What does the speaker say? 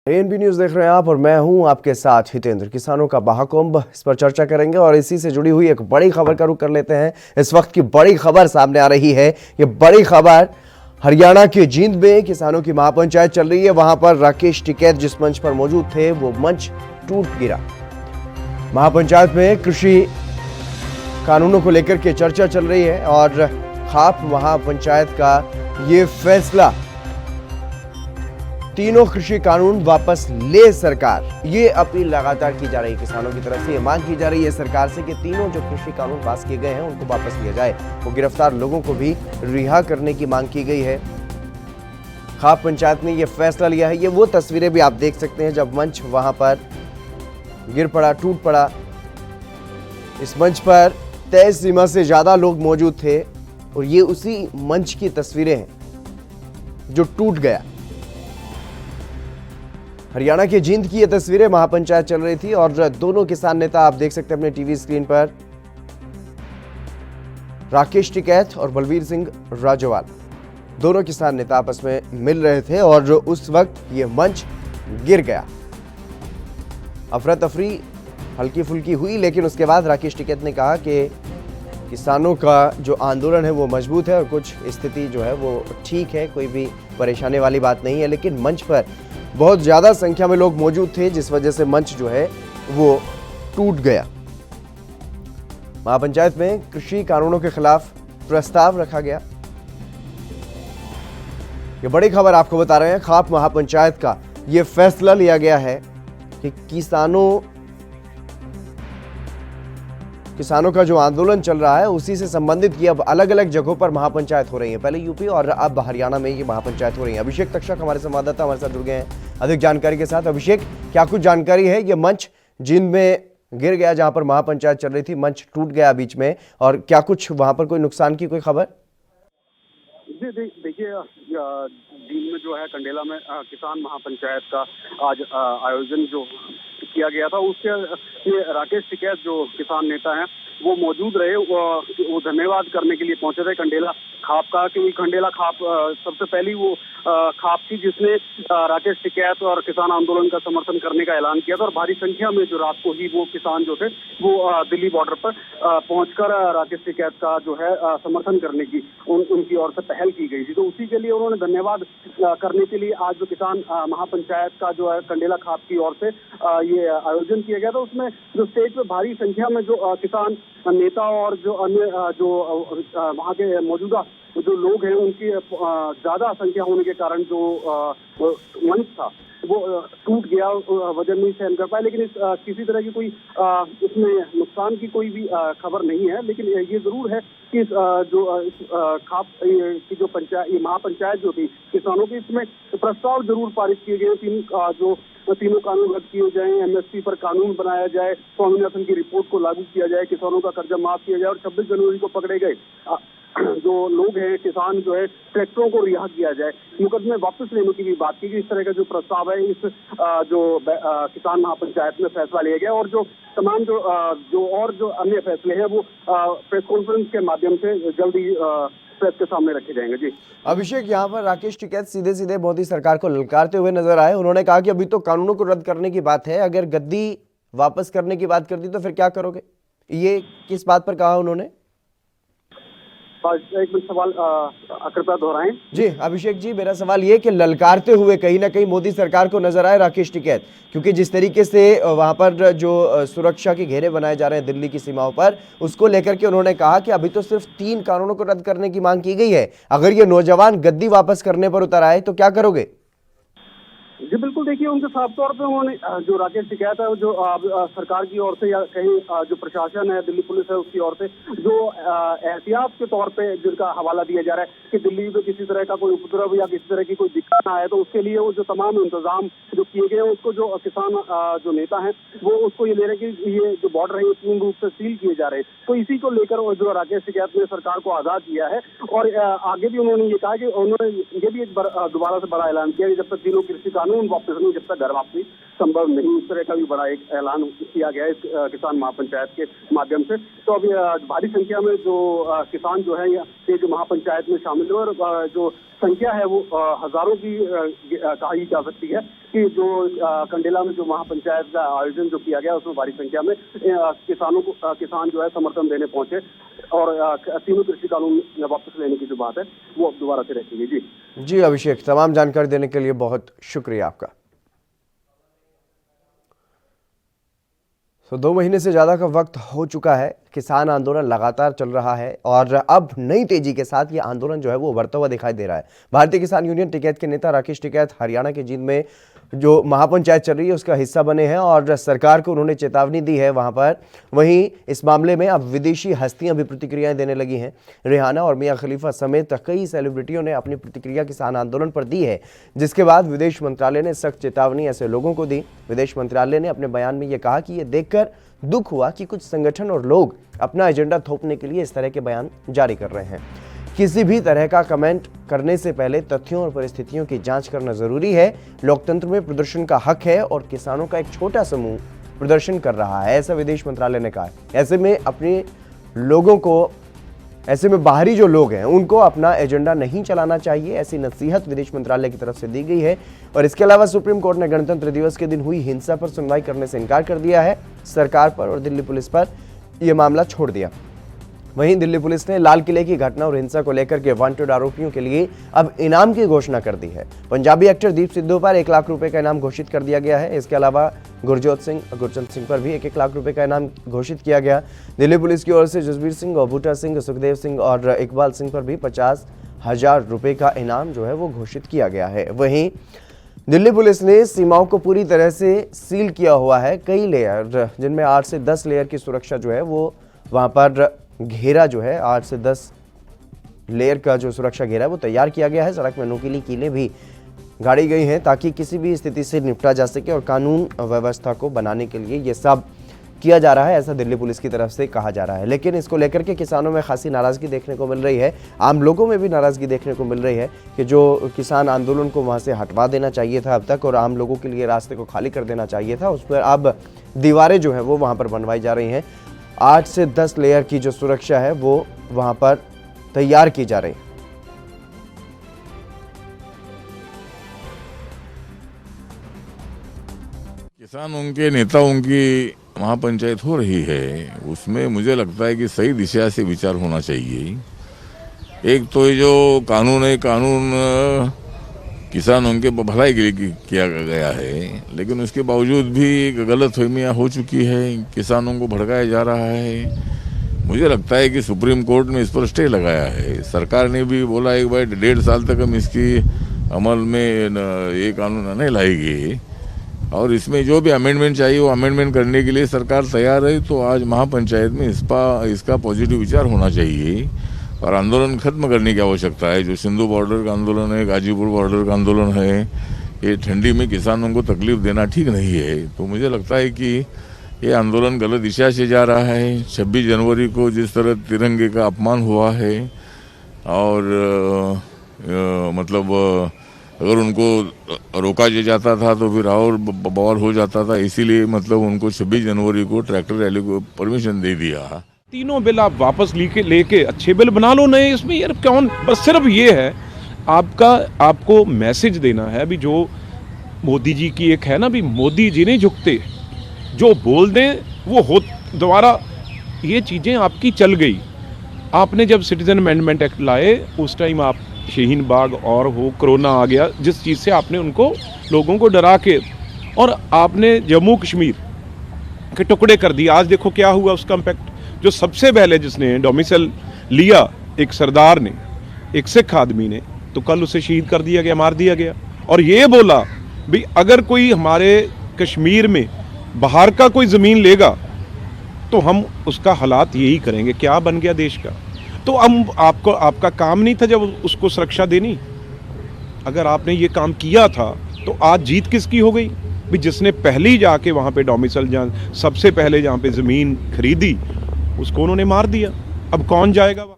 ANB news देख रहे हैं आप और मैं हूं आपके साथ हितेंद्र। किसानों का महाकुंभ, इस पर चर्चा करेंगे और इसी से जुड़ी हुई एक बड़ी खबर का रुख कर लेते हैं। इस वक्त की बड़ी खबर सामने आ रही है। ये बड़ी खबर हरियाणा के जींद में किसानों की महापंचायत चल रही है। वहां पर राकेश टिकैत जिस मंच पर मौजूद थे वो मंच टूट गिरा। महापंचायत में कृषि कानूनों को लेकर के चर्चा चल रही है और खाप महापंचायत का ये फैसला, तीनों कृषि कानून वापस ले सरकार, ये अपील लगातार की जा रही है। किसानों की तरफ से ये मांग की जा रही है सरकार से कि तीनों जो कृषि कानून पास किए गए हैं उनको वापस लिया जाए। वो गिरफ्तार लोगों को भी रिहा करने की मांग की गई है। खाप पंचायत ने ये फैसला लिया है। ये वो तस्वीरें भी आप देख सकते हैं जब मंच वहां पर गिर पड़ा, टूट पड़ा। इस मंच पर तय सीमा से ज्यादा लोग मौजूद थे और ये उसी मंच की तस्वीरें हैं जो टूट गया। हरियाणा के जींद की ये तस्वीरें, महापंचायत चल रही थी और दोनों किसान नेता आप देख सकते हैं अपने टीवी स्क्रीन पर, राकेश टिकैत और बलवीर सिंह राजोवाल, दोनों किसान नेता आपस में मिल रहे थे और उस वक्त ये मंच गिर गया। अफरा तफरी हल्की फुल्की हुई, लेकिन उसके बाद राकेश टिकैत ने कहा कि किसानों का जो आंदोलन है वो मजबूत है और कुछ स्थिति जो है वो ठीक है, कोई भी परेशानी वाली बात नहीं है। लेकिन मंच पर बहुत ज्यादा संख्या में लोग मौजूद थे जिस वजह से मंच जो है वो टूट गया। महापंचायत में कृषि कानूनों के खिलाफ प्रस्ताव रखा गया। ये बड़ी खबर आपको बता रहे हैं। खाप महापंचायत का ये फैसला लिया गया है कि किसानों का जो आंदोलन चल रहा है उसी से संबंधित की अब अलग अलग जगहों पर महापंचायत हो रही है। पहले यूपी और अब हरियाणा में ये महापंचायत हो रही है। अभिषेक तक्षक हमारे संवाददाता हमारे साथ जुड़ गए हैं अधिक जानकारी के साथ। अभिषेक, क्या कुछ जानकारी है? ये मंच जींद में गिर गया जहां पर महापंचायत चल रही थी, मंच टूट गया बीच में, और क्या कुछ वहां पर कोई नुकसान की कोई खबर? जी देखिए, जींद में जो है कंडेला में किसान महापंचायत का आज आयोजन जो किया गया था, उसके राकेश टिकैत जो किसान नेता हैं वो मौजूद रहे। वो धन्यवाद करने के लिए पहुंचे थे कंडेला खाप का, क्योंकि कंडेला खाप सबसे पहली वो खाप थी जिसने राकेश टिकैत और किसान आंदोलन का समर्थन करने का ऐलान किया था। और भारी संख्या में जो रात को ही वो किसान जो थे वो दिल्ली बॉर्डर पर पहुंचकर राकेश टिकैत का जो है समर्थन करने की उनकी ओर से पहल की गई थी। तो उसी के लिए उन्होंने धन्यवाद करने के लिए आज जो किसान महापंचायत का जो है कंडेला खाप की ओर से ये आयोजन किया गया था, उसमें जो स्टेज पे भारी संख्या में जो किसान नेता और जो अन्य जो वहाँ के मौजूदा जो लोग हैं उनकी ज्यादा संख्या होने के कारण जो मंच था वो टूट गया, वजन नहीं सहन कर पाया। लेकिन किसी तरह की कोई इसमें नुकसान की कोई भी खबर नहीं है। लेकिन ये जरूर है कि खाप की जो पंचायत, ये महापंचायत जो थी किसानों की, इसमें प्रस्ताव जरूर पारित किए गए। तीनों कानून रद्द किए जाए, एमएसपी पर कानून बनाया जाए, स्वामीनाथन की रिपोर्ट को लागू किया जाए, किसानों का कर्जा माफ किया जाए और 26 जनवरी को पकड़े गए जो लोग हैं किसान जो है ट्रैक्टरों को रिहा किया जाए, मुकदमे वापस लेने की भी बात की गई। इस तरह का जो प्रस्ताव है इस किसान महापंचायत में फैसला लिया गया और जो तमाम जो अन्य फैसले हैं वो प्रेस कॉन्फ्रेंस के माध्यम से जल्दी प्रेस के सामने रखे जाएंगे। जी अभिषेक, यहाँ पर राकेश टिकैत सीधे सीधे मोदी सरकार को ललकारते हुए नजर आए। उन्होंने कहा कि अभी तो कानूनों को रद्द करने की बात है, अगर गद्दी वापस करने की बात कर दी तो फिर क्या करोगे? ये किस बात पर कहा उन्होंने? एक मिनट, सवाल कृपया दोहराएं। जी अभिषेक जी, मेरा सवाल ये कि ललकारते हुए कहीं ना कहीं मोदी सरकार को नजर आए राकेश टिकैत, क्योंकि जिस तरीके से वहां पर जो सुरक्षा के घेरे बनाए जा रहे हैं दिल्ली की सीमाओं पर, उसको लेकर के उन्होंने कहा कि अभी तो सिर्फ 3 कानूनों को रद्द करने की मांग की गई है, अगर ये नौजवान गद्दी वापस करने पर उतर आए तो क्या करोगे? जी बिल्कुल, देखिए उनके साफ तौर पे उन्होंने जो राकेश टिकैत है जो सरकार की ओर से या कहीं जो प्रशासन है, दिल्ली पुलिस है, उसकी ओर से जो एहतियात के तौर पे जिनका हवाला दिया जा रहा है कि दिल्ली में किसी तरह का कोई उपद्रव या किसी तरह की कोई दिक्कत ना आए, तो उसके लिए वो जो तमाम इंतजाम जो किए गए हैं उसको जो किसान जो नेता है वो उसको ये ले रहे हैं कि ये जो बॉर्डर है ये पूर्ण रूप से सील किए जा रहे हैं। तो इसी को लेकर जो राकेश टिकैत ने सरकार को आजाद किया है। और आगे भी उन्होंने ये कहा कि उन्होंने ये भी एक दोबारा से बड़ा ऐलान किया कि जब तक तीनों कृषि कानून वापस नहीं, जब तक घर वापसी संभव नहीं। इस तरह का भी बड़ा एक ऐलान किया गया है इस किसान महापंचायत के माध्यम से। तो अभी भारी संख्या में जो किसान जो है ये जो महापंचायत में शामिल हुए और जो संख्या है वो हजारों की कही जा सकती है कि जो कंडेला में जो महापंचायत का आयोजन जो किया गया उसमें भारी संख्या में किसान जो है समर्थन देने पहुंचे और तीनों कृषि कानून वापस लेने की जो बात है वो अब दोबारा से रखेंगे। जी अभिषेक, तमाम जानकारी देने के लिए बहुत शुक्रिया आपका। तो 2 महीने से ज़्यादा का वक्त हो चुका है, किसान आंदोलन लगातार चल रहा है और अब नई तेजी के साथ ये आंदोलन जो है वो बढ़ता हुआ दिखाई दे रहा है। भारतीय किसान यूनियन टिकैत के नेता राकेश टिकैत हरियाणा के जींद में जो महापंचायत चल रही है उसका हिस्सा बने हैं और सरकार को उन्होंने चेतावनी दी है वहां पर। वहीं इस मामले में अब विदेशी हस्तियां भी प्रतिक्रियाएं देने लगी हैं। रिहाना और मियां खलीफा समेत कई सेलिब्रिटियों ने अपनी प्रतिक्रिया किसान आंदोलन पर दी है, जिसके बाद विदेश मंत्रालय ने सख्त चेतावनी ऐसे लोगों को दी। विदेश मंत्रालय ने अपने बयान में यह कहा कि यह देखकर दुख हुआ कि कुछ संगठन और लोग अपना एजेंडा थोपने के लिए इस तरह के बयान जारी कर रहे हैं। किसी भी तरह का कमेंट करने से पहले तथ्यों और परिस्थितियों की जांच करना जरूरी है। लोकतंत्र में प्रदर्शन का हक है और किसानों का एक छोटा समूह प्रदर्शन कर रहा है, ऐसा विदेश मंत्रालय ने कहा है। ऐसे में अपने लोगों को, ऐसे में बाहरी जो लोग हैं उनको अपना एजेंडा नहीं चलाना चाहिए, ऐसी नसीहत विदेश मंत्रालय की तरफ से दी गई है। और इसके अलावा सुप्रीम कोर्ट ने गणतंत्र दिवस के दिन हुई हिंसा पर सुनवाई करने से इनकार कर दिया है। सरकार पर और दिल्ली पुलिस पर यह मामला छोड़ दिया। वहीं दिल्ली पुलिस ने लाल किले की घटना और हिंसा को लेकर के वांटेड आरोपियों के लिए अब इनाम की घोषणा कर दी है। पंजाबी एक्टर दीप सिद्धू पर 1 लाख रुपए का इनाम घोषित कर दिया गया है। इसके अलावा गुरजंत सिंह पर भी 1-1 लाख रुपए का इनाम घोषित किया गया। दिल्ली पुलिस की ओर से जसबीर सिंह और बूटा सिंह, सुखदेव सिंह और इकबाल सिंह पर भी 50,000 रुपए का इनाम जो है वो घोषित किया गया है। वहीं दिल्ली पुलिस ने सीमाओं को पूरी तरह से सील किया हुआ है। कई लेयर, जिनमें 8 से 10 लेयर की सुरक्षा जो है वो वहां पर घेरा जो है 8 से 10 लेयर का जो सुरक्षा घेरा है वो तैयार किया गया है। सड़क में नुकीली कीलें भी गाड़ी गई हैं ताकि किसी भी स्थिति से निपटा जा सके और कानून व्यवस्था को बनाने के लिए ये सब किया जा रहा है, ऐसा दिल्ली पुलिस की तरफ से कहा जा रहा है। लेकिन इसको लेकर के किसानों में खासी नाराजगी देखने को मिल रही है। आम लोगों में भी नाराजगी देखने को मिल रही है कि जो किसान आंदोलन को वहां से हटवा देना चाहिए था अब तक और आम लोगों के लिए रास्ते को खाली कर देना चाहिए था, उस पर अब दीवारें जो है वो वहां पर बनवाई जा रही हैं। 8 से 10 लेयर की जो सुरक्षा है वो वहां पर तैयार की जा रही है। किसानों के नेताओं की महापंचायत हो रही है, उसमें मुझे लगता है कि सही दिशा से विचार होना चाहिए। एक तो ये जो कानून है, कानून किसानों के भलाई के लिए किया गया है, लेकिन उसके बावजूद भी गलतफहमियां हो चुकी है, किसानों को भड़काया जा रहा है। मुझे लगता है कि सुप्रीम कोर्ट में इस पर स्टे लगाया है। सरकार ने भी बोला एक बार 1.5 साल तक हम इसकी अमल में ये कानून नहीं लाएगी और इसमें जो भी अमेंडमेंट चाहिए वो अमेंडमेंट करने के लिए सरकार तैयार है। तो आज महापंचायत में इसका पॉजिटिव विचार होना चाहिए और आंदोलन खत्म करने की आवश्यकता है। जो सिंधु बॉर्डर का आंदोलन है, गाजीपुर बॉर्डर का आंदोलन है, ये ठंडी में किसानों को तकलीफ देना ठीक नहीं है। तो मुझे लगता है कि ये आंदोलन गलत दिशा से जा रहा है। 26 जनवरी को जिस तरह तिरंगे का अपमान हुआ है और मतलब अगर उनको रोका जाता था तो फिर और बवाल हो जाता था, इसीलिए मतलब उनको 26 जनवरी को ट्रैक्टर रैली को परमिशन दे दिया। तीनों बिल आप वापस लेके अच्छे बिल बना लो नए। इसमें यार कौन, बस सिर्फ ये है आपको मैसेज देना है। अभी जो मोदी जी की एक है ना, भी मोदी जी नहीं झुकते, जो बोल दें वो हो। दोबारा ये चीज़ें आपकी चल गई। आपने जब सिटीजन अमेंडमेंट एक्ट लाए उस टाइम आप शाहीन बाग और हो, कोरोना आ गया, जिस चीज़ से आपने उनको लोगों को डरा के, और आपने जम्मू कश्मीर के टुकड़े कर दिए। आज देखो क्या हुआ उसका इम्पैक्ट। जो सबसे पहले जिसने डोमिसाइल लिया एक सरदार ने, एक सिख आदमी ने, तो कल उसे शहीद कर दिया गया, मार दिया गया। और ये बोला भी अगर कोई हमारे कश्मीर में बाहर का कोई ज़मीन लेगा तो हम उसका हालात यही करेंगे। क्या बन गया देश का। तो हम आपका काम नहीं था जब उसको सुरक्षा देनी। अगर आपने ये काम किया था तो आज जीत किसकी हो गई भी, जिसने पहले जाके वहाँ पे डोमिसाइल सबसे पहले जहाँ पे ज़मीन खरीदी उसको उन्होंने मार दिया। अब कौन जाएगा वहाँ।